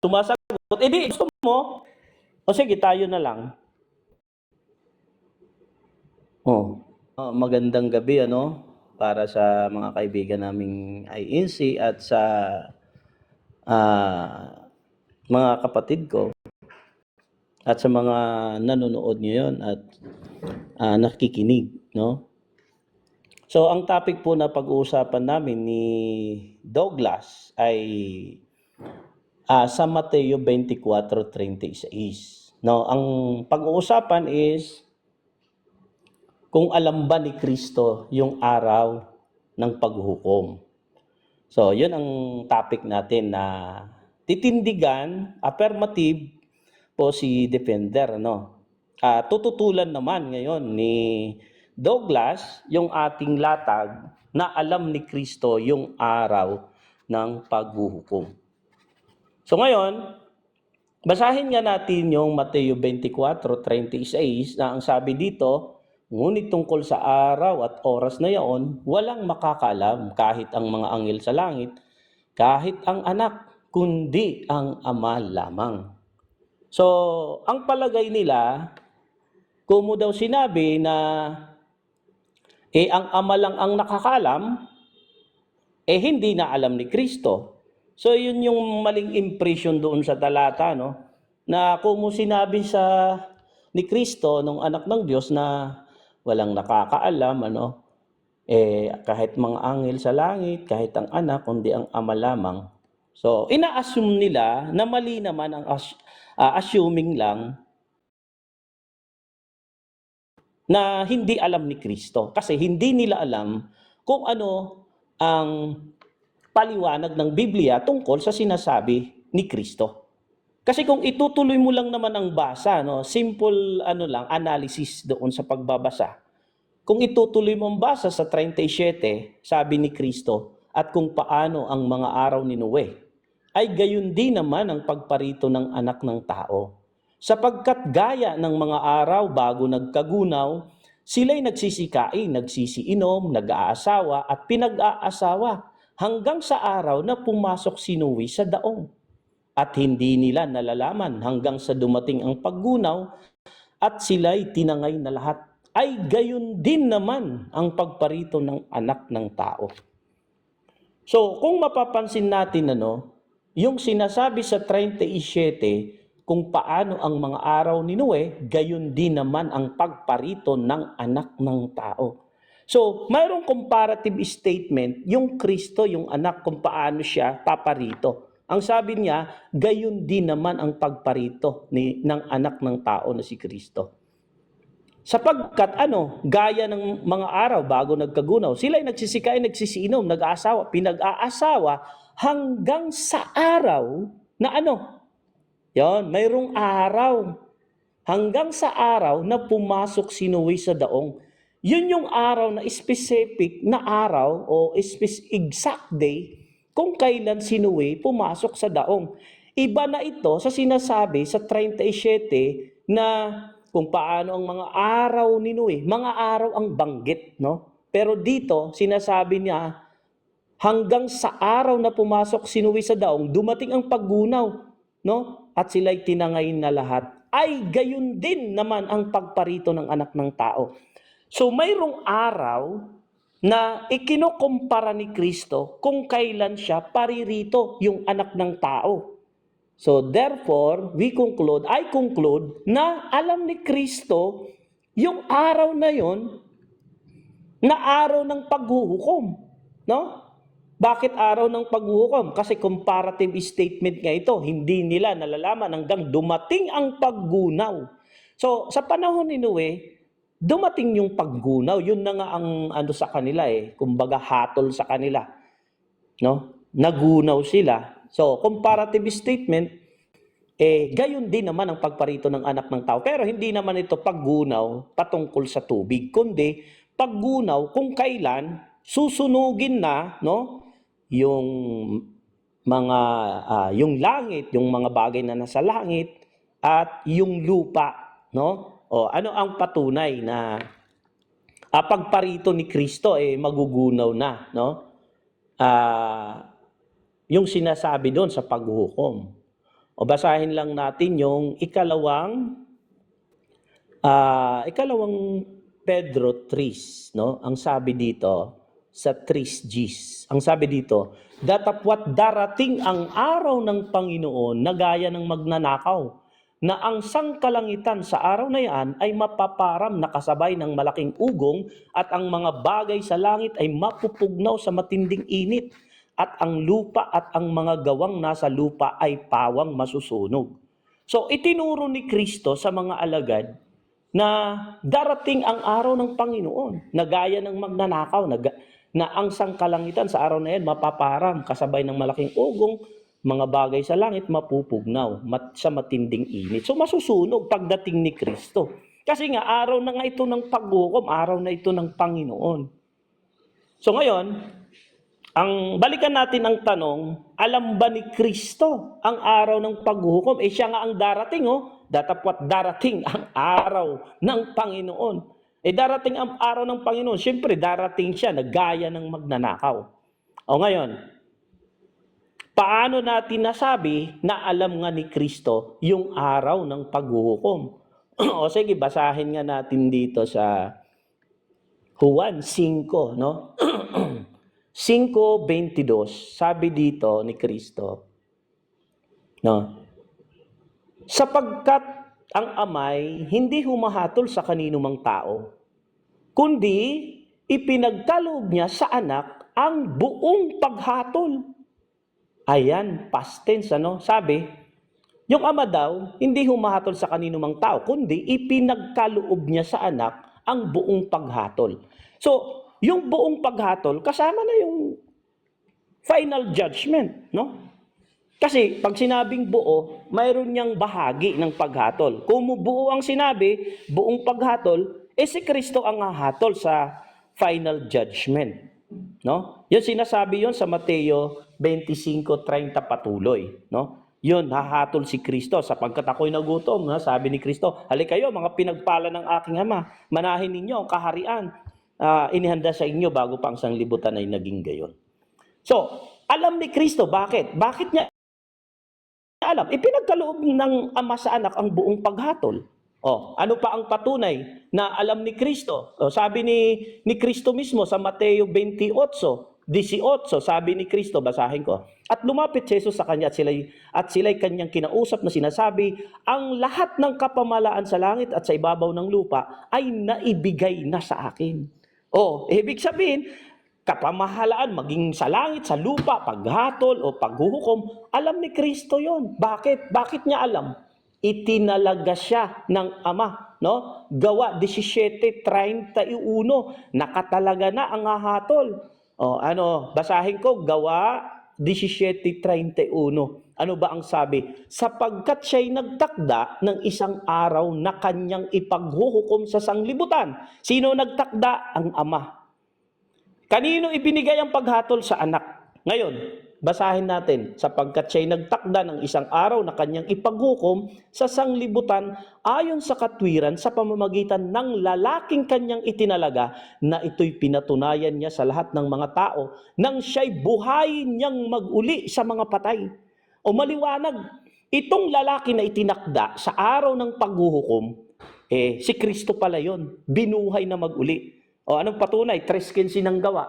Sumasagot. Eh di, gusto mo? O sige, tayo na lang. Magandang gabi, para sa mga kaibigan naming INC at sa mga kapatid ko at sa mga nanonood ngayon at nakikinig, no? So, ang topic po na pag-uusapan namin ni Douglas ay sa Mateo 24:36. No, ang pag-uusapan is kung alam ba ni Kristo yung araw ng paghuhukom. So, yun ang topic natin na titindigan, affirmative po si Defender, tututulan naman ngayon ni Douglas yung ating latag na alam ni Kristo yung araw ng paghuhukom. So ngayon, basahin nga natin yung Mateo 24:36 na ang sabi dito, ngunit tungkol sa araw at oras na yaon, walang makakaalam kahit ang mga anghel sa langit, kahit ang anak, kundi ang ama lamang. So, ang palagay nila, kung mo daw sinabi na ang ama lang ang nakakaalam, hindi na alam ni Kristo. So, yun yung maling impression doon sa talata, na kung mo sinabi ni Kristo, nung anak ng Diyos, na walang nakakaalam, kahit mga anghel sa langit, kahit ang anak, kundi ang ama lamang. So, ina-assume nila na mali naman ang assuming lang na hindi alam ni Kristo. Kasi hindi nila alam kung ano ang paliwanag ng Biblia tungkol sa sinasabi ni Kristo. Kasi kung itutuloy mo lang naman ang basa, simple analysis doon sa pagbabasa. Kung itutuloy mo ang basa sa 37, sabi ni Kristo, at kung paano ang mga araw ni Noe, ay gayon din naman ang pagparito ng anak ng tao. Sapagkat gaya ng mga araw bago nagkagunaw, sila'y nagsisikain, nagsisiinom, nag-aasawa at pinag-aasawa, hanggang sa araw na pumasok si Noe sa daong. At hindi nila nalalaman hanggang sa dumating ang paggunaw at sila'y tinangay na lahat. Ay gayon din naman ang pagparito ng anak ng tao. So, kung mapapansin natin, yung sinasabi sa 37, kung paano ang mga araw ni Noe, gayon din naman ang pagparito ng anak ng tao. So, mayroong comparative statement, yung Kristo, yung anak, kung paano siya paparito. Ang sabi niya, gayon din naman ang pagparito ng anak ng tao na si Kristo. Sapagkat gaya ng mga araw bago nagkagunaw, sila'y nagsisikain, nagsisiinom, nag-aasawa, pinag-aasawa, hanggang sa araw na Yon, mayroong araw. Hanggang sa araw na pumasok si Noe sa daong. Yun yung araw na specific na araw o exact day kung kailan si Noe pumasok sa daong. Iba na ito sa sinasabi sa 37 na kung paano ang mga araw ni Noe. Mga araw ang banggit, Pero dito, sinasabi niya, hanggang sa araw na pumasok si Noe sa daong, dumating ang paggunaw, At sila'y tinangay na lahat. Ay gayon din naman ang pagparito ng anak ng tao. So mayroong araw na ikinokumpara ni Kristo kung kailan siya paririto yung anak ng tao. So therefore, I conclude na alam ni Kristo yung araw na yon na araw ng paghuhukom. Bakit araw ng paghuhukom? Kasi comparative statement nga ito, hindi nila nalalaman hanggang dumating ang paggunaw. So sa panahon ni Noe, dumating yung paggunaw. Yun na nga ang sa kanila kumbaga hatol sa kanila. Nagunaw sila. So comparative statement, gayon din naman ang pagparito ng anak ng tao. Pero hindi naman ito paggunaw patungkol sa tubig, kundi paggunaw kung kailan susunugin na, yung mga yung langit, yung mga bagay na nasa langit at yung lupa, ano ang patunay na pagparito ni Kristo magugunaw na, yung sinasabi doon sa paghuhukom. O basahin lang natin yung ikalawang Pedro 3, no? Ang sabi dito sa 3 Gs. Ang sabi dito, datapwat darating ang araw ng Panginoon na gaya ng magnanakaw, na ang sangkalangitan sa araw na yan ay mapaparam na kasabay ng malaking ugong at ang mga bagay sa langit ay mapupugnaw sa matinding init at ang lupa at ang mga gawang nasa lupa ay pawang masusunog. So itinuro ni Kristo sa mga alagad na darating ang araw ng Panginoon na gaya ng magnanakaw, na ang sangkalangitan sa araw na yan mapaparam kasabay ng malaking ugong, mga bagay sa langit mapupugnaw sa matinding init. So masusunog pagdating ni Kristo. Kasi nga araw na nga ito ng paghukom, araw na ito ng Panginoon. So ngayon, balikan natin ang tanong, alam ba ni Kristo ang araw ng paghukom? Siya nga ang darating, datapwat darating ang araw ng Panginoon. Darating ang araw ng Panginoon, siyempre darating siya na gaya ng magnanakaw. O ngayon, paano natin nasabi na alam nga ni Kristo yung araw ng paghuhukom? O sige, basahin nga natin dito sa Juan 5, no? 5:22, sabi dito ni Kristo, no? Sapagkat ang amay hindi humahatol sa kanino mang tao, kundi ipinagkaloob niya sa anak ang buong paghatol. Ayan, past tense, ano? Sabi, yung ama daw, hindi humahatol sa kanino mang tao, kundi ipinagkaloob niya sa anak ang buong paghatol. So, yung buong paghatol, kasama na yung final judgment, no? Kasi pag sinabing buo, mayroon niyang bahagi ng paghatol. Kung buo ang sinabi, buong paghatol, si Kristo ang hahatol sa final judgment, no? Yun sinasabi yon sa Mateo 25:30 patuloy, no? Yun, hahatol si Kristo sapagkat ako'y nagutom, no? Sabi ni Kristo, halik kayo mga pinagpala ng aking ama, manahin ninyo ang kaharian. Inihanda sa inyo bago pa ang sanglibutan ay naging gayon. So, alam ni Kristo, bakit? Bakit niya alam? Ipinagkaloob ng ama sa anak ang buong paghatol. Ano pa ang patunay na alam ni Kristo? Sabi ni Kristo mismo sa Mateo 28:18, sabi ni Kristo, basahin ko. At lumapit si Jesus sa kanya at sila'y kanyang kinausap na sinasabi, ang lahat ng kapamalaan sa langit at sa ibabaw ng lupa ay naibigay na sa akin. Ibig sabihin, kapamahalaan maging sa langit, sa lupa, paghatol o paghuhukom, alam ni Kristo yon. Bakit? Bakit niya alam? Itinalaga siya ng Ama, no? Gawa 17:31, nakatalaga na ang hahatol. Basahin ko, Gawa 17:31. Ano ba ang sabi? Sapagkat siya'y nagtakda ng isang araw na kanyang ipaghuhukom sa sanglibutan. Sino nagtakda? Ang Ama. Kanino ibinigay ang paghatol? Sa anak. Ngayon, basahin natin. Sapagkat siya'y nagtakda ng isang araw na kanyang ipaghukom sa sanglibutan ayon sa katwiran sa pamamagitan ng lalaking kanyang itinalaga, na ito'y pinatunayan niya sa lahat ng mga tao nang siya'y buhayin niyang mag-uli sa mga patay. Maliwanag, itong lalaki na itinakda sa araw ng paghuhukom, si Kristo pala yon, binuhay na mag-uli. Anong patunay? 3:15 ng Gawa,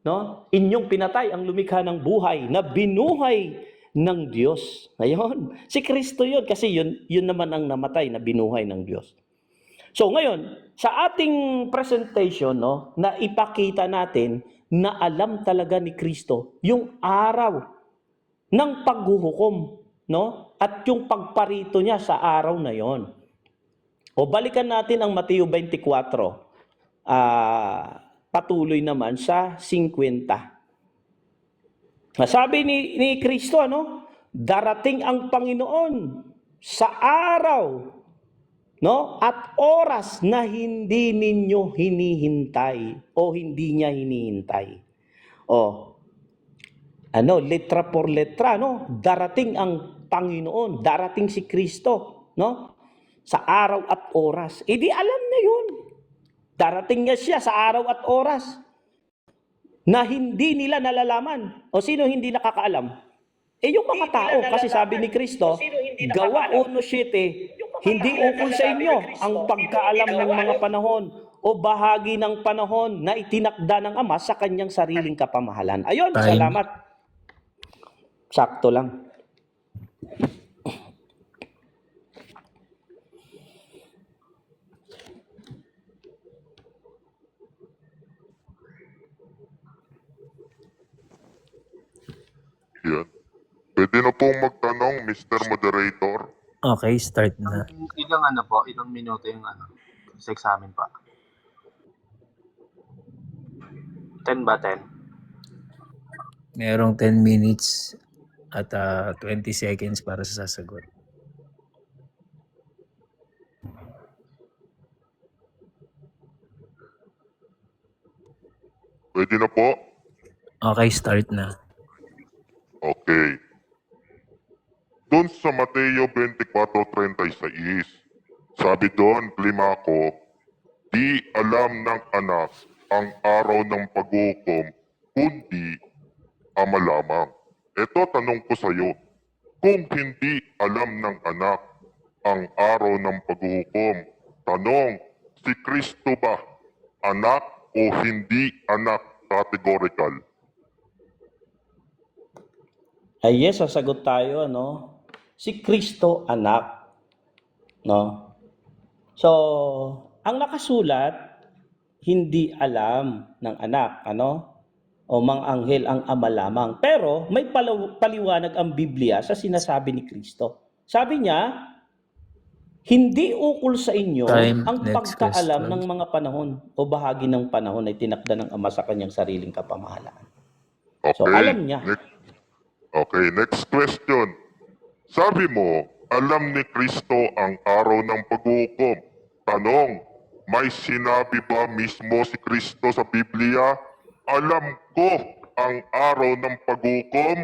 no? Inyong pinatay ang lumikha ng buhay na binuhay ng Diyos. Ngayon, si Kristo yon, kasi yun naman ang namatay na binuhay ng Diyos. So ngayon, sa ating presentation, no, na ipakita natin na alam talaga ni Kristo yung araw ng paghuhukom, no? At yung pagparito niya sa araw na yon. Balikan natin ang Mateo 24. Patuloy naman sa 50. Sabi ni Kristo, darating ang Panginoon sa araw, no, at oras na hindi ninyo hinihintay o hindi niya hinihintay. Letra por letra, no? Darating ang Panginoon, darating si Kristo, no? Sa araw at oras. Di alam na 'yun. Darating niya siya sa araw at oras na hindi nila nalalaman. Sino hindi nakakaalam? yung mga tao, kasi sabi ni Kristo, gawa 1:7, hindi ukol sa inyo ang pagkaalam ng mga panahon o bahagi ng panahon na itinakda ng Ama sa kanyang sariling kapamahalan. Ayun, Time. salamat. Sakto lang. Yan. Pwede na pong magtanong, Mr. Moderator. Okay, start na. Ilang minuto yung sa examen pa. 10 ba 10? Merong 10 minutes at 20 seconds para sa sasagot. Pwede na po? Okay, start na. Okay. Doon sa Mateo 24:36, sabi doon, lima ko, di alam ng anak ang araw ng paghukom, kundi ama lamang. Ito tanong ko sa iyo, kung hindi alam ng anak ang araw ng paghukom, tanong, si Kristo ba anak o hindi anak categorical? Ay yes, sasagot tayo, ano? Si Kristo anak, no? So, ang nakasulat, hindi alam ng anak, ano? O mang anghel ang ama lamang. Pero may paliwanag ang Biblia sa sinasabi ni Kristo. Sabi niya, hindi ukol sa inyo Time. ang Next pagkaalam question. ng mga panahon o bahagi ng panahon ay tinakda ng Ama sa kanyang sariling kapamahalan. Okay. So, alam niya. Okay, next question. Sabi mo, alam ni Kristo ang araw ng paghukom. Tanong, may sinabi ba mismo si Kristo sa Biblia? Alam ko ang araw ng paghukom,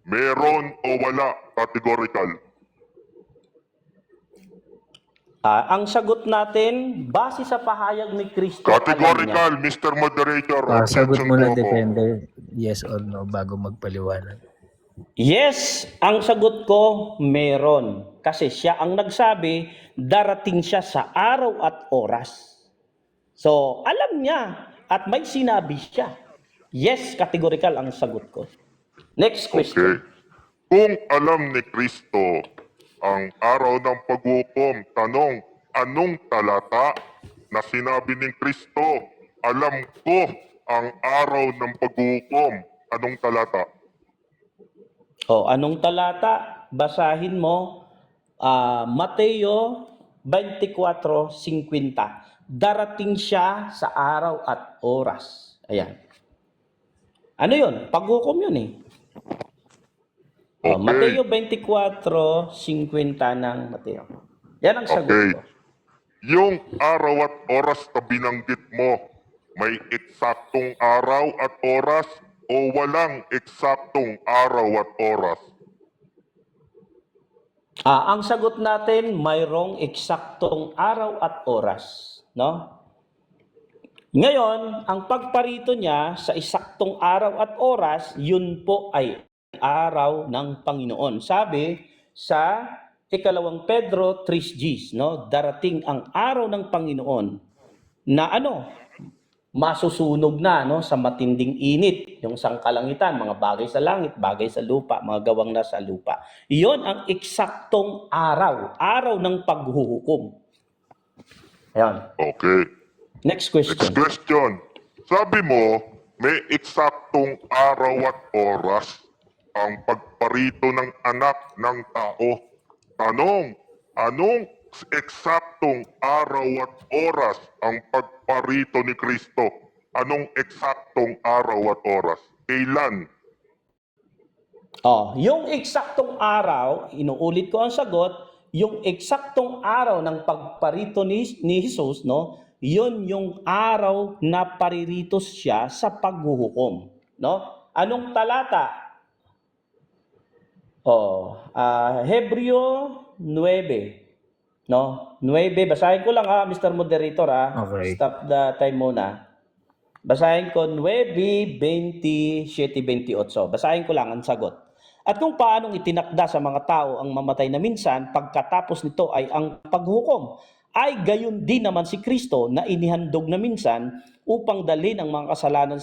meron o wala, categorical. Ang sagot natin, base sa pahayag ni Kristo, alam niya. Categorical, Mr. Moderator. Sagot Attention muna, po ako. depende. Yes or no, bago magpaliwanag. Yes, ang sagot ko, meron. Kasi siya ang nagsabi, darating siya sa araw at oras. So, alam niya at may sinabi siya. Yes, categorical ang sagot ko. Next Okay. question. Kung alam ni Kristo ang araw ng paghukom, tanong, anong talata na sinabi ni Kristo? Alam ko ang araw ng paghukom. Anong talata? O, anong talata? Basahin mo, Mateo 24:50. Darating siya sa araw at oras. Ayan. Ano yun? Paghukom yun eh. Okay. Mateo 24:50 ng Mateo. Yan ang sagot Okay. ko. Yung araw at oras na binanggit mo, may eksaktong araw at oras o walang eksaktong araw at oras? Ang sagot natin, mayroong eksaktong araw at oras, no? Ngayon, ang pagparito niya sa eksaktong araw at oras, yun po ay araw ng Panginoon. Sabi sa 2 Pedro 3:10, no? Darating ang araw ng Panginoon na masusunog na, no, sa matinding init, yung sangkalangitan, mga bagay sa langit, bagay sa lupa, mga gawang nasa lupa. Iyon ang eksaktong araw ng paghuhukom. Ayan. Okay. Next Next question. question. Sabi mo, may eksaktong araw at oras ang pagparito ng anak ng tao. Tanong, anong eksaktong araw at oras ang pagparito ni Kristo? Anong eksaktong araw at oras? Kailan? Yung eksaktong araw, inuulit ko ang sagot, yung eksaktong araw ng pagparito ni Jesus, no? Yun yung araw na paririto siya sa paghuhukom, no? Anong talata? Hebreo 9, no? 9, basahin ko lang Mr. Moderator Okay. Stop the time muna. Basahin ko 9:27-28. Basahin ko lang ang sagot. At kung paanong itinakda sa mga tao ang mamatay na minsan, pagkatapos nito ay ang paghukom, ay gayon din naman si Kristo na inihandog na minsan upang dalhin ang mga kasalanan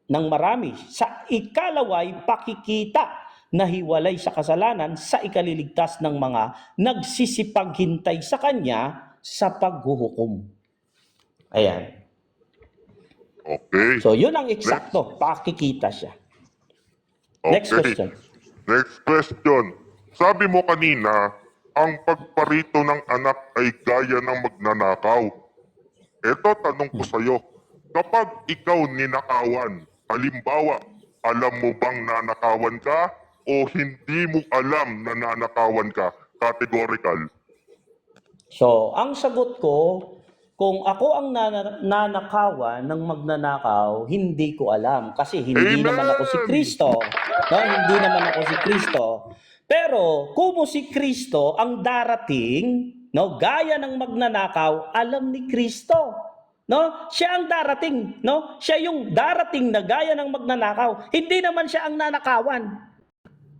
ng marami. Sa ikalaway, pakikita na hiwalay sa kasalanan sa ikaliligtas ng mga nagsisipaghintay sa Kanya sa paghuhukom. Ayan. Okay. So, yun ang eksakto. Pakikita siya. Next Okay. question. Next question. Sabi mo kanina, ang pagparito ng anak ay gaya ng magnanakaw. Ito, tanong ko sa'yo. Kapag ikaw ninakawan, halimbawa, alam mo bang nanakawan ka o hindi mo alam na nanakawan ka? Categorical. So, ang sagot ko, kung ako ang nanakawan ng magnanakaw, hindi ko alam. Kasi hindi Amen! naman ako si Kristo. No? Hindi naman ako si Kristo. Pero, kung si Kristo ang darating, no, gaya ng magnanakaw, alam ni Kristo. No? Siya ang darating, no? Siya yung darating na gaya ng magnanakaw. Hindi naman siya ang nanakawan.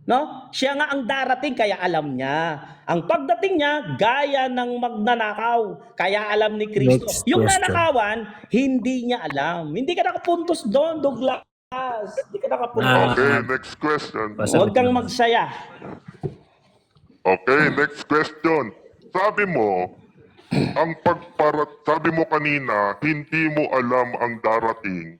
No? Siya nga ang darating kaya alam niya. Ang pagdating niya gaya ng magnanakaw kaya alam ni Kristo. Next Yung question. nanakawan, hindi niya alam. Hindi ka nakapuntos doon, Douglas. Hindi ka nakapuntos. Okay, next question. Huwag kang magsaya. Okay, next question. Sabi mo, sabi mo kanina, hindi mo alam ang darating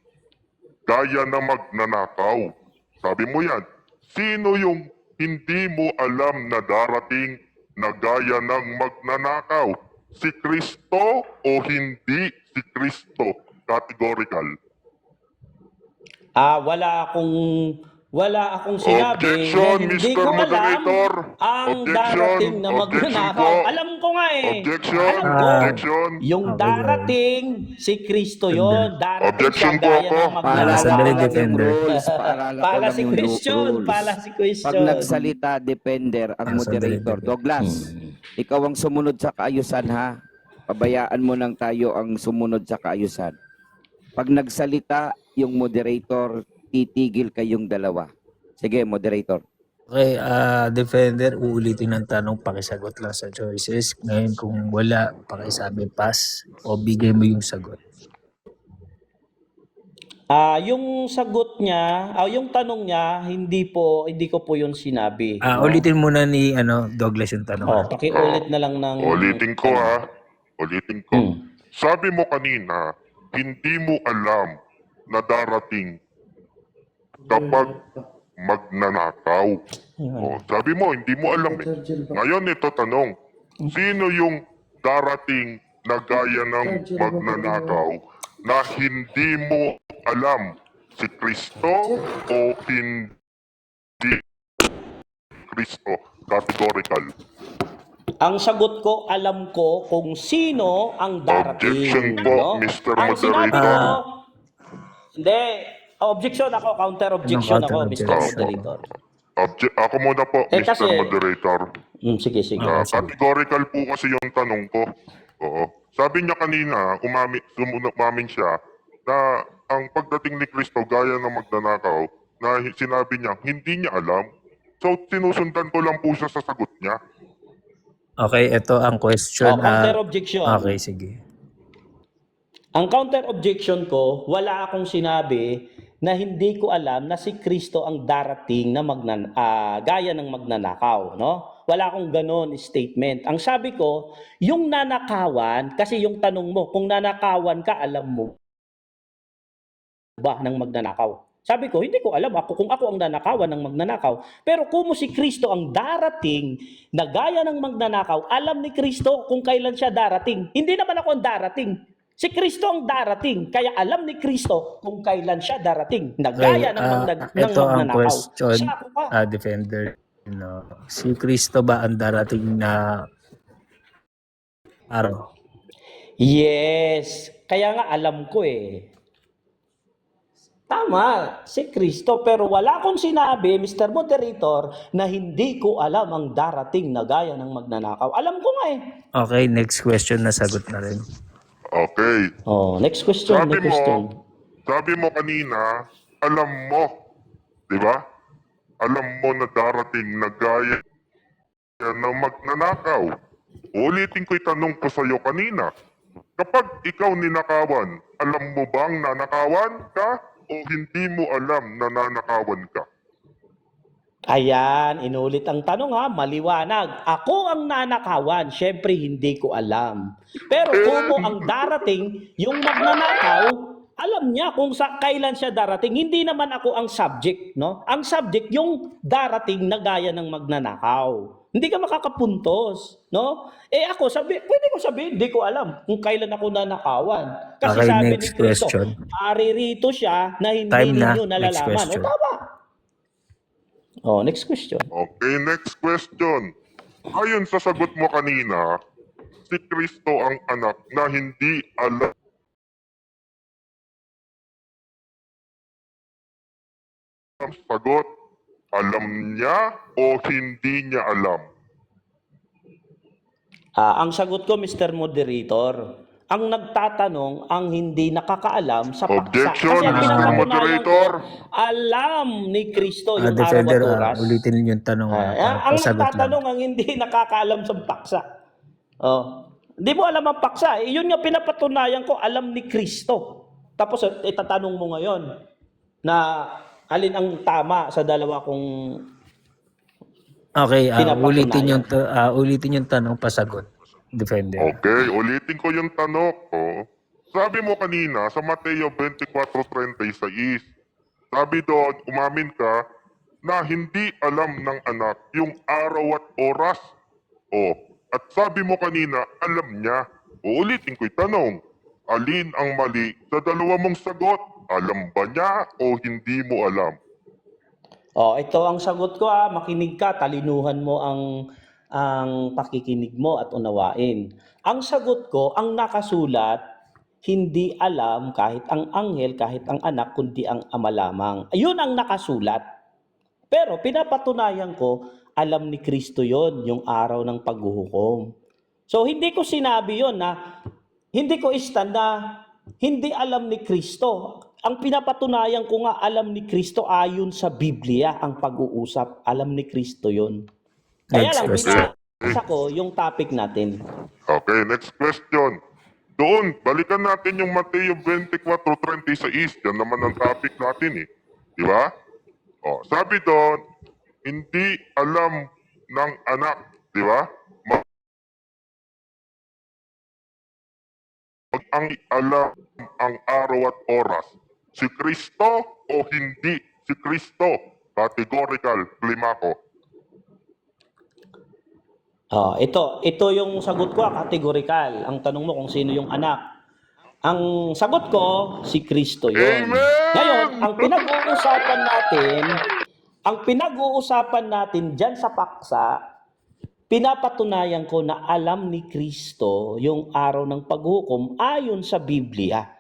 gaya na magnanakaw. Sabi mo yan. Sino yung hindi mo alam na darating na gaya ng magnanakaw? Si Kristo o hindi si Kristo? Categorical. Wala akong sinabi Objection, na hindi Mr. ko alam Moderator. ang Objection. darating na Objection magnanakaw. po. Alam ko nga eh. Objection. Alam ko. Objection. Yung Okay, darating, si Kristo yon. Darating Objection siya po gaya ako. ng Sandali, Paalala ko magnanakaw. lang yung defender. rules. Paalala ko Pala lang si yung Christian. rules. Pala si Pag Christian. nagsalita, defender ang Sandali, moderator. defender. Douglas, ikaw ang sumunod sa kaayusan ha. Pabayaan mo lang tayo ang sumunod sa kaayusan. Pag nagsalita, yung moderator, titigil kayong dalawa. Sige, moderator. Okay, defender, uulitin ang tanong, pakisagot lang sa choices. Ngayon kung wala, pakisabi pass o bigay mo yung sagot. Yung sagot niya, yung tanong niya, hindi ko po yun sinabi. no? Ulitin muna ni Douglas yung tanong. Oh, pakiulit na lang ng Ulitin ko ha. Ulitin ko. Hmm. Sabi mo kanina, hindi mo alam na darating kapag magnanakaw. Oh, sabi mo, hindi mo alam eh. Ngayon ito tanong, sino yung darating na gaya ng magnanakaw na hindi mo alam? Si Kristo o hindi Kristo? Categorical. Ang sagot ko, alam ko kung sino ang darating. Objection po, no? Mr. Ang sinabi ko, Moderator. hindi, objection ako, counter objection Anong ako, counter Mr. objection? Moderator. Ako muna po, Eh, Mr. kasi- Moderator. Sige. sige. Categorical po kasi yung tanong ko. Oo. Sabi niya kanina, umamin siya, na ang pagdating ni Kristo gaya ng magnanakaw, na sinabi niya, hindi niya alam. So, sinusundan ko lang po siya sa sagot niya. Okay, ito ang question. Counter objection. Okay, sige. Ang counter objection ko, wala akong sinabi na hindi ko alam na si Kristo ang darating na gaya ng magnanakaw, no? Wala akong ganon statement. Ang sabi ko, yung nanakawan, kasi yung tanong mo, kung nanakawan ka, alam mo ba ng magnanakaw? Sabi ko, hindi ko alam kung ako ang nanakawan ng magnanakaw. Pero kung si Kristo ang darating na gaya ng magnanakaw, alam ni Kristo kung kailan siya darating. Hindi naman ako ang darating. Si Kristo ang darating, kaya alam ni Kristo kung kailan siya darating, na gaya ng ito ang magnanakaw. question, Siya ako pa. defender. Si Kristo ba ang darating na araw? Yes, kaya nga alam ko eh. Tama, si Kristo, pero wala akong sinabi, Mr. Moderator, na hindi ko alam ang darating na gaya ng magnanakaw. Alam ko nga eh. Okay, next question, nasagot na rin. Okay. Oh, next question, Sabi mo kanina, alam mo. Di ba? alam mo na darating na gaya na magnanakaw. Ulitin ko yung tanong ko sa'yo kanina. Kapag ikaw ninakawan, alam mo bang nanakawan ka o hindi mo alam na nanakawan ka? Ayan, inulit ang tanong ha, maliwanag. Ako ang nanakawan, syempre hindi ko alam. Pero kung ang darating, yung magnanakaw, alam niya kung kailan siya darating. Hindi naman ako ang subject, no? Ang subject yung darating na gaya ng magnanakaw. Hindi ka makakapuntos, no? Ako pwede ko sabihin, hindi ko alam kung kailan ako nanakawan. Kasi Okay, sabi ni next Cristo, question. maririto siya na hindi Time na. ninyo Next nalalaman. question. Tama. Next question. Okay, next question. Ayon sa sagot mo kanina, si Kristo ang anak na hindi alam ang sagot. Alam niya o hindi niya alam? Ang sagot ko, Mr. Moderator, ang nagtatanong ang hindi nakakaalam sa paksa. Objection, Kasi ang Mr. pinapatunayan Moderator. ko, alam ni Kristo yung araw Defender, at oras. ulitin niyo yung tanong. Ang Pasagot lang. nagtatanong ang hindi nakakaalam sa paksa. Hindi mo alam ang paksa. Yun nga pinapatunayan ko, alam ni Kristo. Tapos itatanong mo ngayon na alin ang tama sa dalawa kong Okay, pinapatunayan. ulitin yung tanong, pasagot. Defender. Okay, ulitin ko yung tanong ko. Sabi mo kanina sa Mateo 24:36, sabi doon, umamin ka na hindi alam ng anak yung araw at oras. At sabi mo kanina, alam niya. Uulitin ko yung tanong, alin ang mali sa dalawa mong sagot? Alam ba niya o hindi mo alam? Ito ang sagot ko makinig ka, talinuhan mo ang pakikinig mo at unawain. Ang sagot ko, ang nakasulat, hindi alam kahit ang anghel, kahit ang anak, kundi ang ama lamang. Ayun ang nakasulat. Pero pinapatunayan ko, alam ni Kristo yon yung araw ng paghuhukom. So hindi ko sinabi yon na, hindi ko stand na hindi alam ni Kristo. Ang pinapatunayan ko nga, alam ni Kristo ayon sa Biblia ang pag-uusap. Alam ni Kristo yon. Kaya Next lang, question. binasa ko yung topic natin. Okay, next question. Doon, balikan natin yung Mateo 24:36. Yan naman ang topic natin eh. Di ba? Sabi doon, hindi alam ng anak. Di ba? Ang alam ang araw at oras. Si Kristo o hindi si Kristo? Categorical, klima ko. Ito yung sagot ko, categorical. Ang tanong mo kung sino yung anak. Ang sagot ko, si Kristo yon. Amen! Ngayon, ang pinag-uusapan natin dyan sa paksa, pinapatunayan ko na alam ni Kristo yung araw ng paghukom ayon sa Biblia.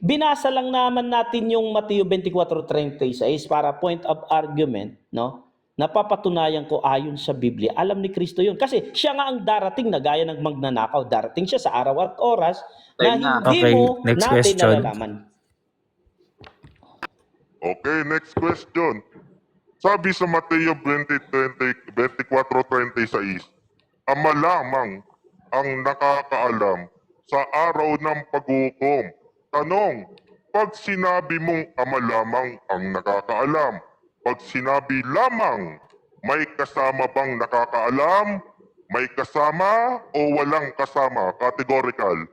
Binasa lang naman natin yung Mateo 24:36 para point of argument, no? Napapatunayan ko ayon sa Biblia. Alam ni Kristo yun. Kasi siya nga ang darating na gaya ng magnanakaw. Darating siya sa araw at oras na Time na. hindi Okay, mo next natin question. nalalaman. Okay, next question. Sabi sa Mateo 24:36, Ama lamang ang nakakaalam sa araw ng paghukom. Tanong, pag sinabi mong ama lamang ang nakakaalam, pag sinabi lamang, may kasama bang nakakaalam? May kasama o walang kasama? Categorical.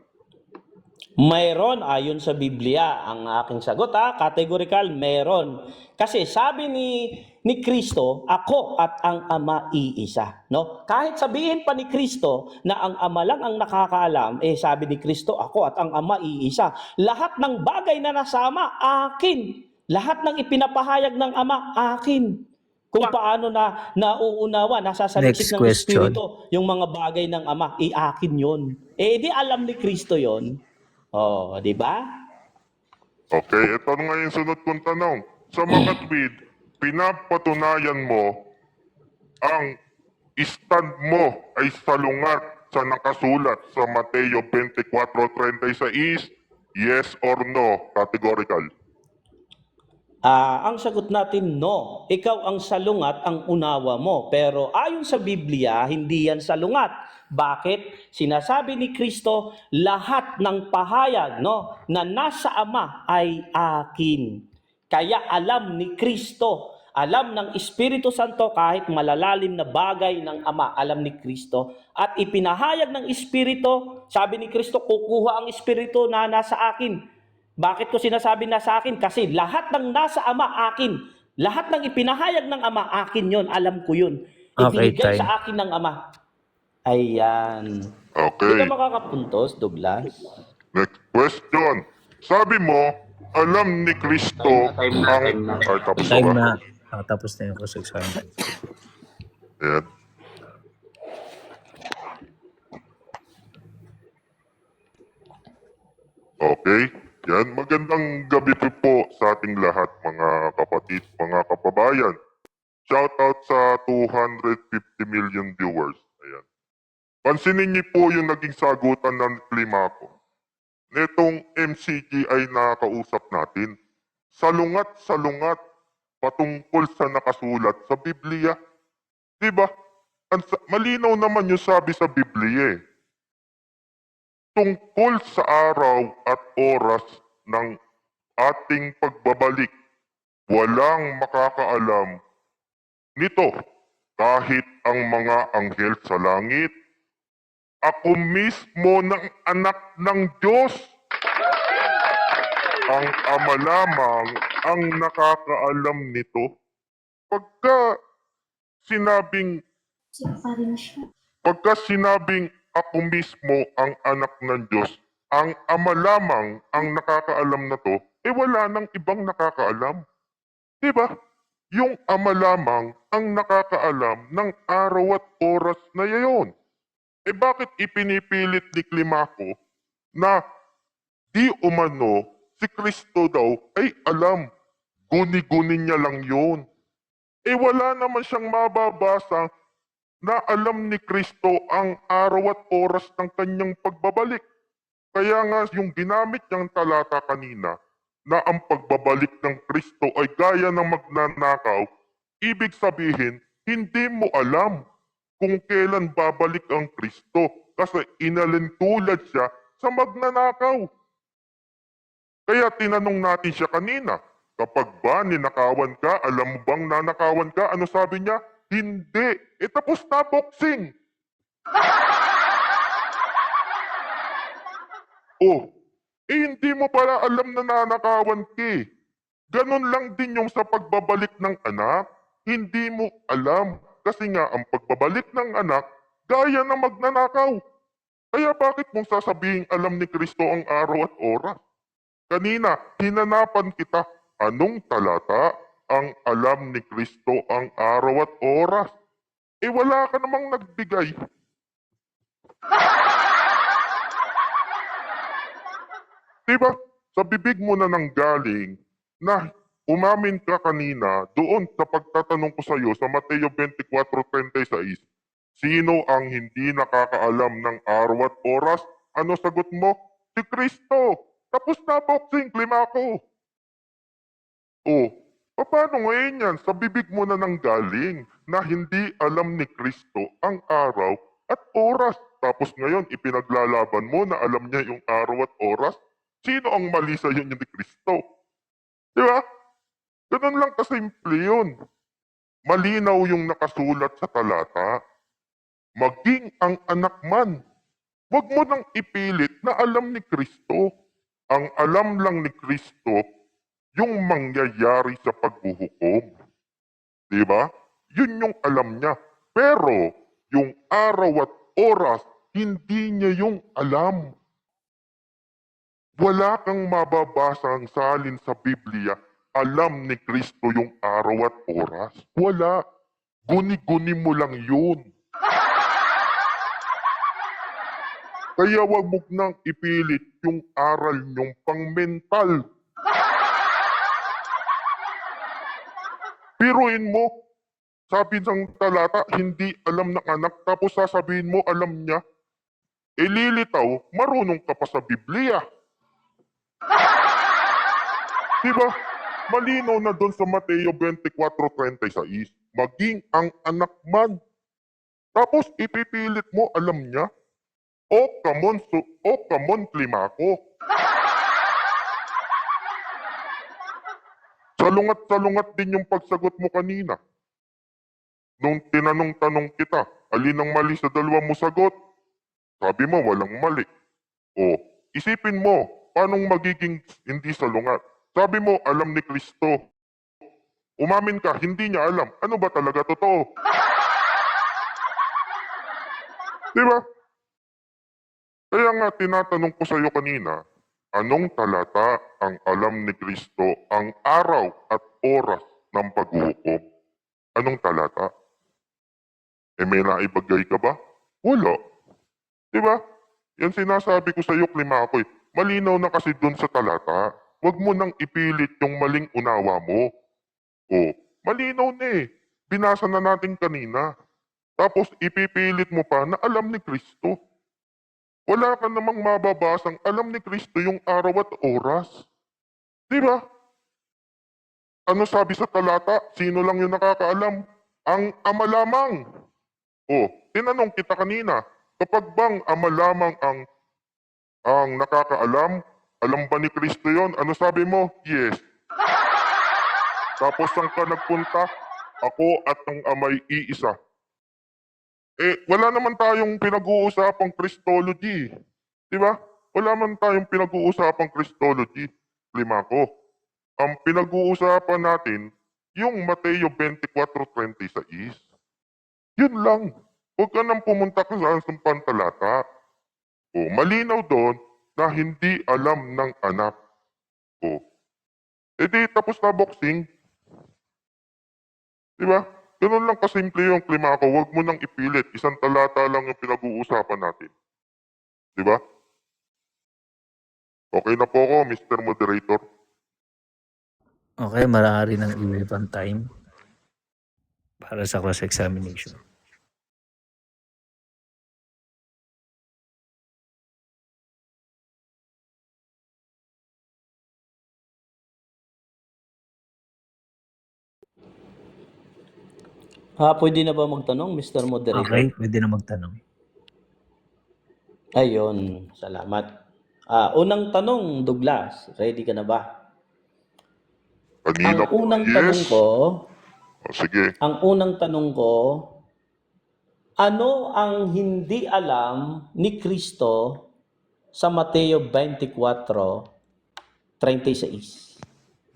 Mayroon ayon sa Biblia ang aking sagot categorical meron. Kasi sabi ni Kristo, ako at ang Ama iisa, no? Kahit sabihin pa ni Kristo na ang Ama lang ang nakakaalam, sabi ni Kristo, ako at ang Ama iisa. Lahat ng bagay na nasama akin. Lahat ng ipinapahayag ng Ama akin. Kung paano na nauunawa, nasasaliksik Next ng question. Espiritu yung mga bagay ng Ama, akin yon. Di alam ni Kristo yon. Di ba? Okay, ito nga yung sunod kong tanong. Sa makatwid, pinapatunayan mo ang stand mo ay salungat sa nakasulat sa Mateo 24:36, yes or no, categorical. Ang sagot natin, no. Ikaw ang salungat, ang unawa mo. Pero ayon sa Biblia, hindi yan salungat. Bakit? Sinasabi ni Kristo, lahat ng pahayag, no, na nasa Ama ay akin. Kaya alam ni Kristo, alam ng Espiritu Santo kahit malalalim na bagay ng Ama, alam ni Kristo. At ipinahayag ng Espiritu, sabi ni Kristo, kukuha ang Espiritu na nasa akin. Bakit ko sinasabi na sa akin? Kasi lahat ng nasa Ama akin. Lahat ng ipinahayag ng Ama akin yon, alam ko yun. Okay, Ibinigay time. sa akin ng Ama. Ayan. Di Okay. ka makakapuntos, Douglas? Next question. Sabi mo, alam ni Kristo Time na. Ay, tapos Time ba? na. Tapos na yung cross exam. Ayan. Okay. Yan. Magandang gabi po sa ating lahat, mga kapatid, mga kababayan. Shout out sa 250 million viewers. Ayan. Pansinin niyo po yung naging sagutan ng Climaco. Netong MCG ay nakakausap natin. Salungat patungkol sa nakasulat sa Biblia. Diba? Malinaw naman yung sabi sa Biblia eh. Tungkol sa araw at oras ng ating pagbabalik, walang makakaalam nito kahit ang mga anghel sa langit. Ako mismo ng anak ng Diyos. Ang Ama lamang ang nakakaalam nito. Pagka sinabing ako mismo ang anak ng Diyos, ang Ama lamang ang nakakaalam na to, wala nang ibang nakakaalam. Diba? Yung Ama lamang ang nakakaalam ng araw at oras na yayon. Bakit ipinipilit ni Climaco na di umano si Kristo daw ay alam? Guni-guni niya lang yun. Wala naman siyang mababasa na alam ni Kristo ang araw at oras ng kanyang pagbabalik. Kaya nga yung ginamit niyang talata kanina na ang pagbabalik ng Kristo ay gaya ng magnanakaw, ibig sabihin, hindi mo alam kung kailan babalik ang Kristo kasi inalintulad siya sa magnanakaw. Kaya tinanong natin siya kanina, kapag ba ninakawan ka, alam mo bang nanakawan ka? Ano sabi niya? Hindi. Tapos na boxing. Hindi mo pala alam na nanakawan ka eh. Ganon lang din yung sa pagbabalik ng anak. Hindi mo alam. Kasi nga, ang pagbabalik ng anak, gaya ng magnanakaw. Kaya bakit mong sasabihin alam ni Kristo ang araw at oras? Kanina, hinanapan kita. Anong talata ang alam ni Kristo ang araw at oras? Wala ka namang nagbigay. Diba? Sa bibig mo na nanggaling na umamin ka kanina doon sa pagtatanong ko sa iyo sa Mateo 24:36, sino ang hindi nakakaalam ng araw at oras? Ano sagot mo? Si Kristo. Tapos na boxing, Climaco. Paano ngayon yan? Sa bibig mo na nanggaling na hindi alam ni Kristo ang araw at oras. Tapos ngayon, ipinaglalaban mo na alam niya yung araw at oras. Sino ang mali sa iyo ni Kristo? Di ba? Ganun lang kasimple yun. Malinaw yung nakasulat sa talata. Maging ang anak man. Huwag mo nang ipilit na alam ni Kristo. Ang alam lang ni Kristo, yung mangyayari sa paghuhukom. Di ba? Yun yung alam niya. Pero, yung araw at oras, hindi niya yung alam. Wala kang mababasang salin sa Biblia, alam ni Kristo yung araw at oras. Wala. Guni-guni mo lang yun. Kaya wag mo nang ipilit yung aral nyong pang-mental. Biruin mo, sabi ng talata, hindi alam ng anak, tapos sasabihin mo, alam niya. Lilitaw, marunong ka pa sa Biblia. Diba? Malinaw na doon sa Mateo 24:36, maging ang anak man. Tapos ipipilit mo, alam niya? O kamon Climacco. Salungat-salungat din yung pagsagot mo kanina. Nung tinanong-tanong kita, alin ang mali sa dalawa mo sagot? Sabi mo, walang mali. O, isipin mo, paano magiging hindi salungat? Sabi mo, alam ni Kristo. Umamin ka, hindi niya alam. Ano ba talaga totoo? Di ba? Kaya nga tinatanong ko sa iyo kanina, anong talata ang alam ni Kristo ang araw at oras ng paghuhukom? Anong talata? E may naibagay ka ba? Wala. Di ba? Yan sinasabi ko sa iyo, Climacco. Malinaw na kasi dun sa talata. Huwag mo nang ipilit yung maling unawa mo. O, malinaw na eh. Binasa na natin kanina. Tapos ipipilit mo pa na alam ni Kristo. Wala ka namang mababasang alam ni Kristo yung araw at oras. Di ba? Ano sabi sa talata? Sino lang yung nakakaalam? Ang ama lamang. O, tinanong kita kanina, kapag bang ama lamang ang nakakaalam, alam ba ni Kristo yon? Ano sabi mo? Yes. Tapos saan ka nagpunta? Ako at ang amay iisa. Wala naman tayong pinag-uusapang Christology. Di ba? Wala man tayong pinag-uusapang Christology, Climacco. Ang pinag-uusapan natin, yung Mateo 24:36. Yun lang. Huwag ka nang pumunta ka sa pantalata. O, malinaw doon na hindi alam ng anak. O, edi tapos na boxing. Di ba? Ganun lang kasimple yung Climacco. Huwag mo nang ipilit. Isang talata lang yung pinag-uusapan natin. Di ba? Okay na po ako, Mr. Moderator. Okay, marami ng iba time para sa cross-examination. Pwede na ba magtanong, Mr. Moderator? Okay, pwede na magtanong. Ayun, salamat. Unang tanong, Douglas, ready ka na ba? Kanina Ang po, unang yes. tanong ko, Sige. ano ang hindi alam ni Kristo sa Mateo 24:36?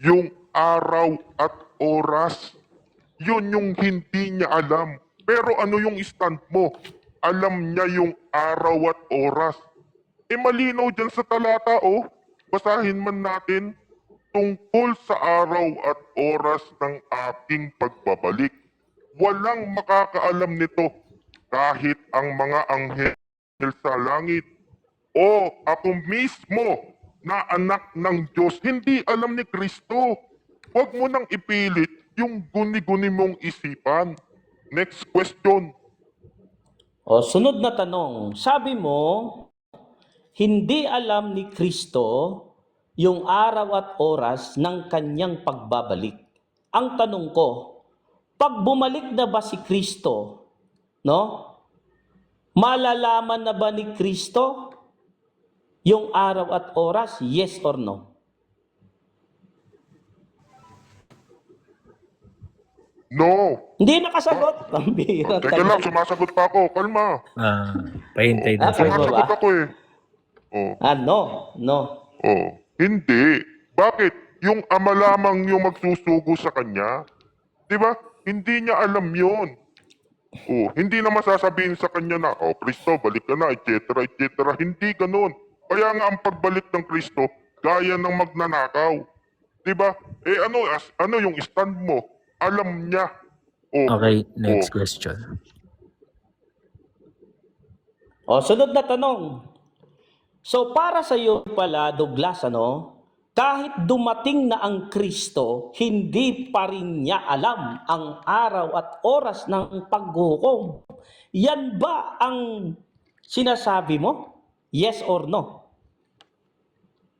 Yung araw at oras, yun yung hindi niya alam. Pero ano yung stand mo? Alam niya yung araw at oras. Malinaw dyan sa talata, oh. Basahin man natin. Tungkol sa araw at oras ng aking pagbabalik. Walang makakaalam nito kahit ang mga anghel sa langit o ako mismo na anak ng Diyos. Hindi alam ni Kristo. Huwag mo nang ipilit yung guni-guni mong isipan. Next question. O, sunod na tanong. Sabi mo, hindi alam ni Kristo yung araw at oras ng kanyang pagbabalik. Ang tanong ko, pag bumalik na ba si Kristo, no? Malalaman na ba ni Kristo yung araw at oras? Yes or no? No. Hindi nakasagot. Pambihira Teka lang, talaga. sumasagot pa ako. Kalma. Pahintay na Okay, siya. baba. Sumasagot ako eh. No. Hindi. Bakit? Yung ama lamang yung magsusugo sa kanya? Di ba? Hindi niya alam yun. Hindi na masasabihin sa kanya na, Kristo, balik ka na, etc., etc. Hindi ganun. Kaya nga ang pagbalik ng Kristo, gaya ng magnanakaw. Di ba? Ano yung stand mo? Alam niya. Okay, next question. Sunod na tanong. So para sa iyo pala, Douglas, kahit dumating na ang Kristo, hindi pa rin niya alam ang araw at oras ng paghuhukom. Yan ba ang sinasabi mo? Yes or no?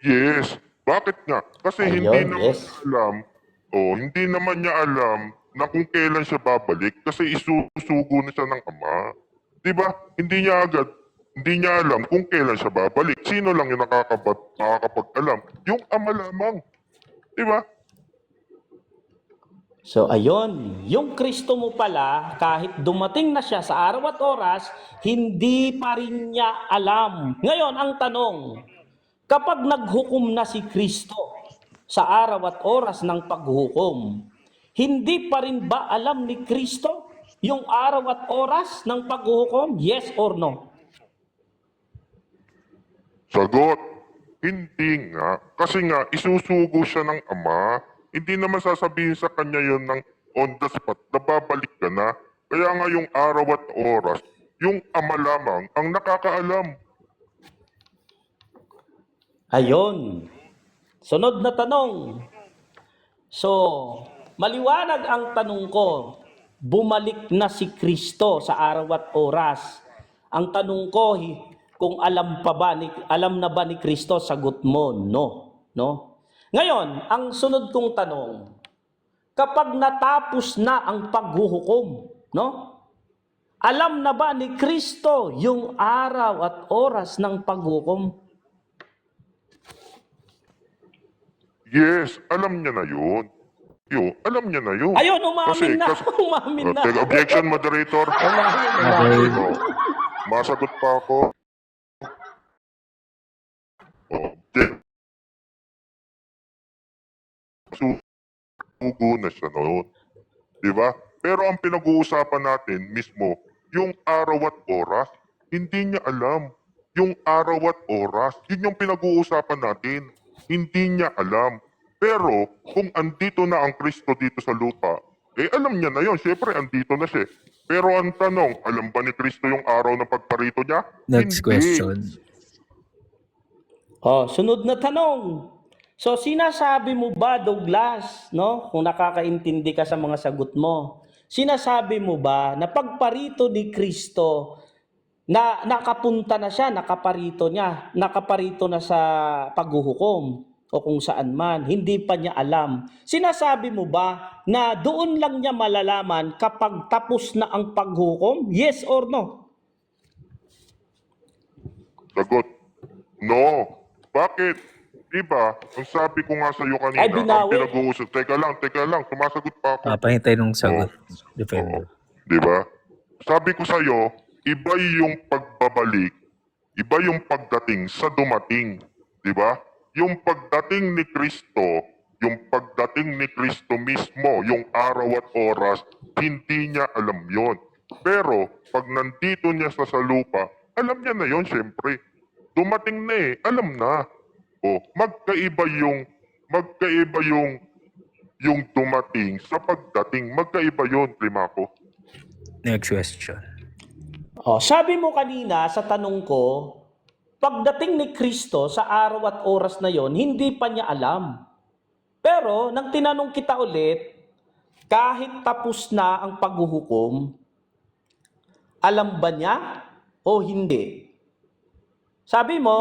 Yes. Bakit nga? Kasi Ayun, hindi naman yes. alam Hindi naman niya alam na kung kailan siya babalik kasi isusugo na siya ng Ama. Di ba? Hindi niya alam kung kailan siya babalik. Sino lang yung nakakapag-alam? Yung Ama lamang. Di ba? So ayun, yung Kristo mo pala, kahit dumating na siya sa araw at oras, hindi pa rin niya alam. Ngayon, ang tanong, kapag naghukom na si Kristo sa araw at oras ng paghukom, hindi pa rin ba alam ni Kristo yung araw at oras ng paghukom? Yes or no? Sagot, hindi nga. Kasi nga, isusugo siya ng Ama. Hindi naman sasabihin sa kanya yun ng on the spot na babalik ka na. Kaya nga yung araw at oras, yung Ama lamang ang nakakaalam. Ayun. Sunod na tanong. So, maliwanag ang tanong ko. Bumalik na si Kristo sa araw at oras. Ang tanong ko, kung alam na ba ni Kristo, sagot mo, no. No? Ngayon, ang sunod kong tanong, kapag natapos na ang paghuhukom, no? Alam na ba ni Kristo yung araw at oras ng paghukom? Yes, alam niya na yun. Alam niya na yun. Ayun, umamin na. Umamin na. Take objection, moderator. Okay. Masagot pa ako. Sugo na siya noon. Diba? Pero ang pinag-uusapan natin mismo, yung araw at oras, hindi niya alam. Yung araw at oras, yun yung pinag-uusapan natin. Hindi niya alam. Pero kung andito na ang Kristo dito sa lupa, alam niya na yun. Siyempre, andito na siya. Pero ang tanong, alam ba ni Kristo yung araw ng pagparito niya? Next Hindi. question. Sunod na tanong. So, sinasabi mo ba, Douglas, no? Kung nakakaintindi ka sa mga sagot mo, sinasabi mo ba na pagparito ni Kristo, na nakapunta na siya, nakaparito na sa paghuhukom o kung saan man, hindi pa niya alam. Sinasabi mo ba na doon lang niya malalaman kapag tapos na ang paghukom? Yes or no? Sagot, no. Bakit? Diba? Ang sabi ko nga sa'yo kanina, Ay, binawi. ang pinag-uusap. Teka lang, sumasagot pa ako. Papahintay nung sagot. Defender. Diba? Sabi ko sa'yo, iba yung pagbabalik, iba yung pagdating sa dumating. Diba? Yung pagdating ni Kristo mismo, yung araw at oras, hindi niya alam yon. Pero, pag nandito niya sa lupa, alam niya na yon, syempre. Dumating na alam na. Magkaiba yung dumating sa pagdating. Magkaiba yun, Primaco. Next question. Sabi mo kanina sa tanong ko, pagdating ni Kristo sa araw at oras na yon, hindi pa niya alam. Pero, nang tinanong kita ulit, kahit tapos na ang paghuhukom, alam ba niya o hindi? Sabi mo,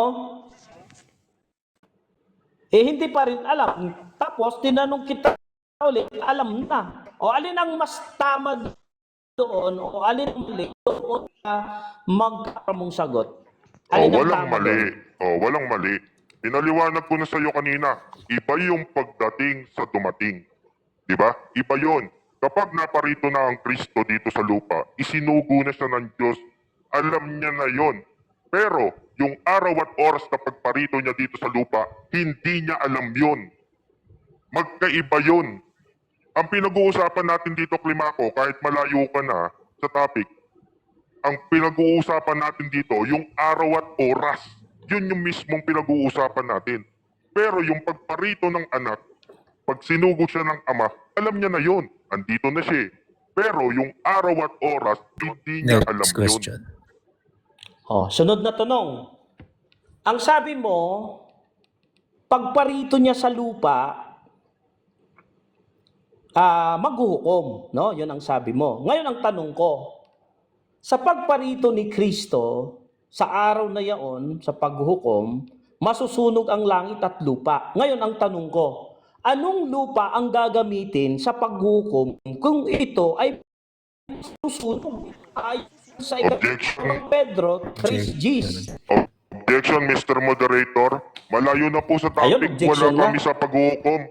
hindi pa rin alam. Tapos, tinanong kita ulit, alam na. O alin ang mas tama doon, o alin ang mali, doon na magkakamong sagot? Alin ang Walang tama mali. doon? Walang mali. Pinaliwanag ko na sa'yo kanina, iba yung pagdating sa dumating. Diba? Iba yun. Kapag naparito na ang Kristo dito sa lupa, isinugo na siya ng Diyos, alam niya na yon. Pero, yung araw at oras na pagparito niya dito sa lupa, hindi niya alam yon. Magkaiba yon. Ang pinag-uusapan natin dito, Climaco, kahit malayo ka na sa topic, ang pinag-uusapan natin dito, yung araw at oras, yun yung mismong pinag-uusapan natin. Pero yung pagparito ng anak, pag sinugo siya ng ama, alam niya na yon. Andito na siya. Pero yung araw at oras, hindi niya alam Next yun. question. Sunod na tanong. Ang sabi mo, pagparito niya sa lupa, maghuhukom, no? 'Yun ang sabi mo. Ngayon ang tanong ko, sa pagparito ni Kristo sa araw na 'yon, sa paghuhukom, masusunog ang langit at lupa. Ngayon ang tanong ko, anong lupa ang gagamitin sa paghukom kung ito ay susunod ayon sa Objection. Pedro 3 Gs. Objection, Mr. Moderator. Malayo na po sa Ayun, topic. objection Wala kami na. sa pag-uukom.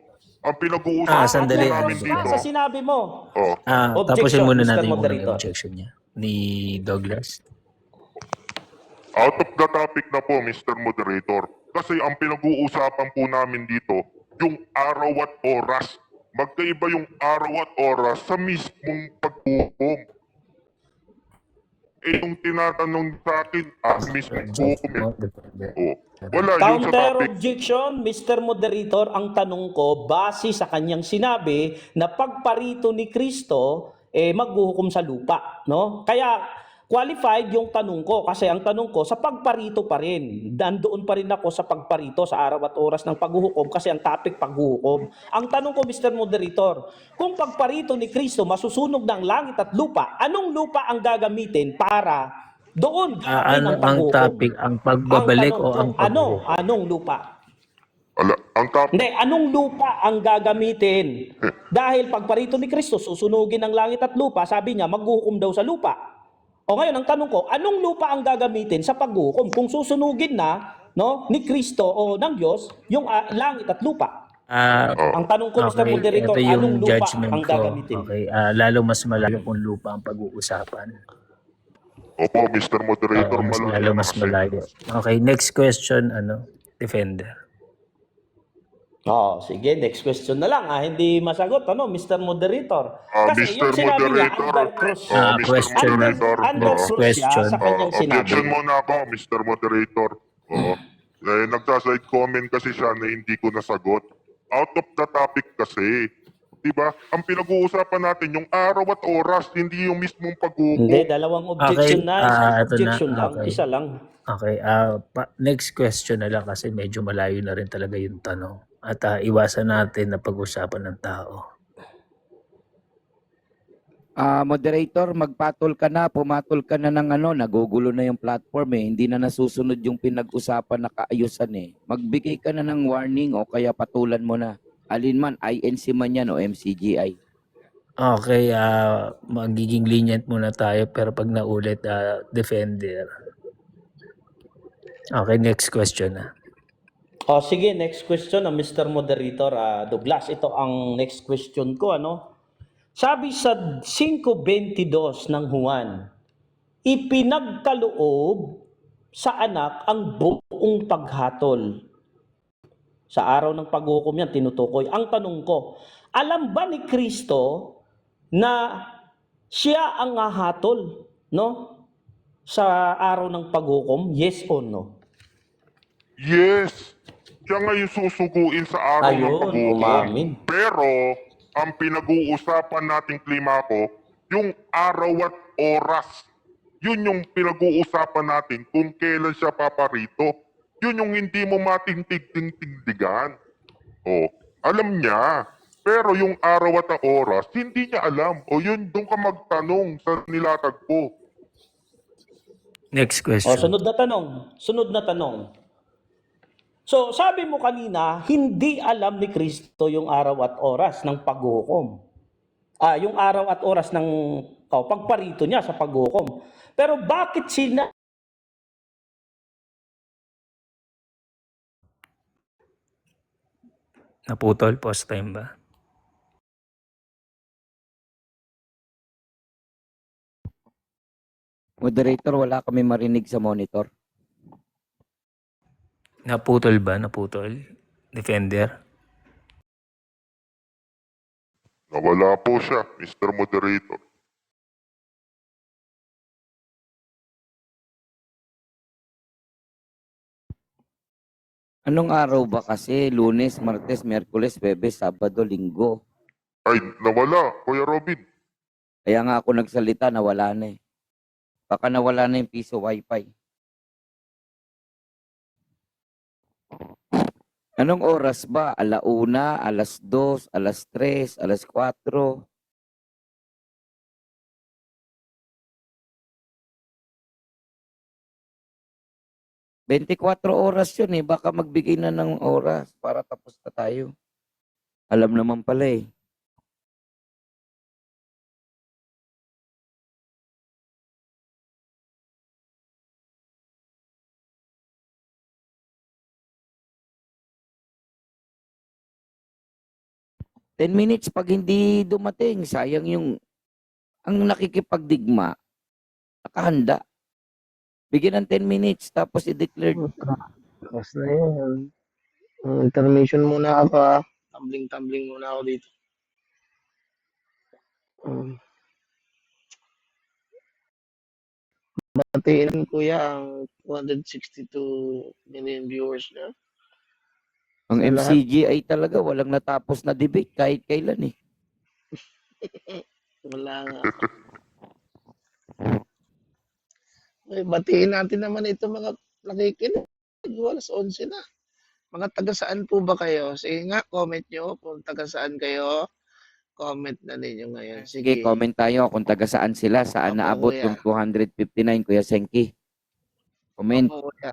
Ang pinag-uusapan sandali, po namin Ka dito. sa sinabi mo. Oh, Objection, Tapusin muna Mr. natin yung Moderator. objection niya ni Douglas. out of the topic na po, Mr. Moderator. Kasi ang pinag-uusapan po namin dito, yung araw at oras. Magkaiba yung araw at oras sa mismong pag-uukom. Eh, yung tinatanong sa akin, mismong hukom eh. Oh. Wala yun sa Counter topic. objection, Mr. Moderator, ang tanong ko, base sa kanyang sinabi na pagparito ni Kristo, maghuhukom sa lupa. No? Kaya, qualified yung tanong ko kasi ang tanong ko sa pagparito pa rin. Nandoon pa rin ako sa pagparito sa araw at oras ng paghuhukom kasi ang topic paghuhukom. Ang tanong ko, Mr. Moderator, kung pagparito ni Kristo masusunog ng langit at lupa, anong lupa ang gagamitin para doon gagawin Ano ang ang paghuhukom? topic? Ang pagbabalik Ang tanong o ko, ang paghuhukom? anong lupa? Ang topic, Hindi, anong lupa ang gagamitin? Dahil pagparito ni Kristo, susunugin ng langit at lupa, sabi niya, maghuhukom daw sa lupa. O ngayon, ang tanong ko, anong lupa ang gagamitin sa paghukom kung susunugin na no, ni Kristo o ng Diyos yung langit at lupa? Ang tanong ko, Mr. Moderator, ito yung anong lupa judgment ang ko. gagamitin? Okay, lalo mas malayo kung lupa ang pag-uusapan. opo, Mr. Moderator, Mas malayo lalo na mas kasi. malayo. Okay, next question, defender. Sige, next question na lang. Hindi masagot, Mr. Moderator. Kasi Mr. yung sinabi niya, Moderator. under cross. Mr. Question na. Moderator. Under Next cross siya question. sa kanyang Objection sinabi. muna ako, Mr. Moderator. Nagsaside comment kasi siya na hindi ko nasagot. Out of the topic kasi. Diba? Ang pinag-uusapan natin, yung araw at oras, hindi yung mismong pag-uukom. Hindi, dalawang objection na. Isang ito na. objection lang. Okay. Isa lang. Okay, next question na lang kasi medyo malayo na rin talaga yung tanong. At iwasan natin na pag-usapan ng tao. Moderator, magpatol ka na, pumatol ka na ng nagugulo na yung platform eh. Hindi na nasusunod yung pinag-usapan na kaayusan eh. Magbigay ka na ng warning o kaya patulan mo na. Alin man, INC man yan o MCGI. Okay, magiging lenient muna tayo pero pag naulit, defender. Okay, next question na. Sige, next question, Mr. Moderator Douglas. Ito ang next question ko, Sabi sa 5:22 ng Juan, ipinagkaloob sa anak ang buong paghatol. Sa araw ng paghukom yan, tinutukoy. Ang tanong ko, alam ba ni Kristo na siya ang hahatol, sa araw ng paghukom? Yes or no? Yes! Siya nga yung susuguin sa araw ng Ayun, pag-uukom. umamin. Pero, ang pinag-uusapan nating klimako, yung araw at oras. Yun yung pinag-uusapan natin kung kailan siya paparito. Yun yung hindi mo matintig-tindigan. Alam niya. Pero yung araw at oras, hindi niya alam. Yun, doon ka magtanong sa nilatag ko. Next question. Sunod na tanong. So, sabi mo kanina, hindi alam ni Kristo yung araw at oras ng paghukom. Yung araw at oras ng pagparito niya sa paghukom. Pero bakit sila Naputol, pause time ba? Moderator, wala kami marinig sa monitor. Naputol ba? Naputol? Defender? Nawala po siya, Mr. Moderator. Anong araw ba kasi? Lunes, Martes, Miyerkules, Huwebes, Sabado, Linggo. Ay, nawala, Kuya Robin. Kaya nga ako nagsalita, nawala na eh. Baka nawala na yung piso wifi. Anong oras ba? 1:00, 2:00, 3:00, 4:00? ...24 oras yun eh. Baka magbigay na ng oras para tapos na tayo. Alam naman pala eh. Ten minutes pag hindi dumating, sayang yung ang nakikipagdigma, nakahanda. Bigyan ng 10 minutes tapos i-declare. Tapos na yun. Intermission muna ako ha. Tumbling muna ako dito. Um, Batiin kuya ang 262 million viewers na. Ang Sa lahat. MCG ay talaga walang natapos na debate kahit kailan eh. Wala nga. Ay, batiin natin naman ito mga nakikinig. Alas 11 na. Mga taga saan po ba kayo? Sige nga, comment nyo kung taga saan kayo. Comment na ninyo ngayon. Sige, Sige. comment tayo kung taga saan sila, saan Opo, naabot kuya. yung 259, Kuya Senki. Comment, Opo, kuya.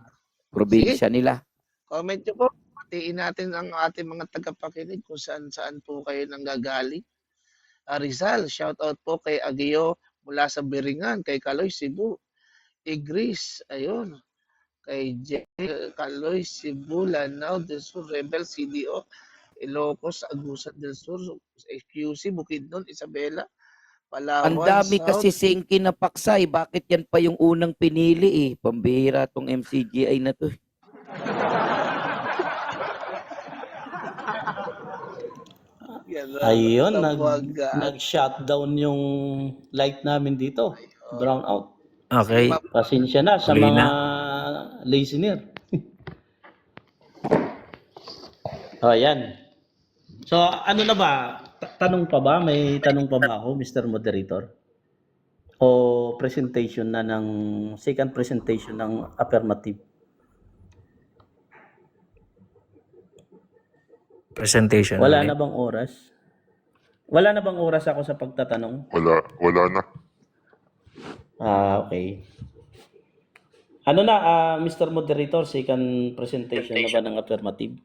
probinsya nila. Comment nyo po. Batiin natin ang ating mga tagapakinig kung saan po kayo nanggagaling. Rizal, shout out po kay Agio mula sa Biringan, kay Kaloy, Cebu. Igris, ayun. Kay J. Kaloy, Cebu, Lanao del Sur, Rebel, CDO, Ilocos, Agusan del Sur, QC, Bukidnon, Isabela, Palawan, Ang dami South. kasi Senki na paksay. Bakit yan pa yung unang pinili eh? Pambihira tong MCGI na to. Ayun, Tawagan. nag-shutdown yung light namin dito. Brown out. Okay. Pasensya na sa Huli mga na. listener. Oh, yan. So, ano na ba? Tanong pa ba? May tanong pa ba ako, Mr. Moderator? O presentation na ng second presentation ng affirmative? Presentation Wala ulit. na bang oras? Wala na bang oras ako sa pagtatanong? Wala na. Okay. Ano na, Mr. Moderator, second presentation na ba ng affirmative?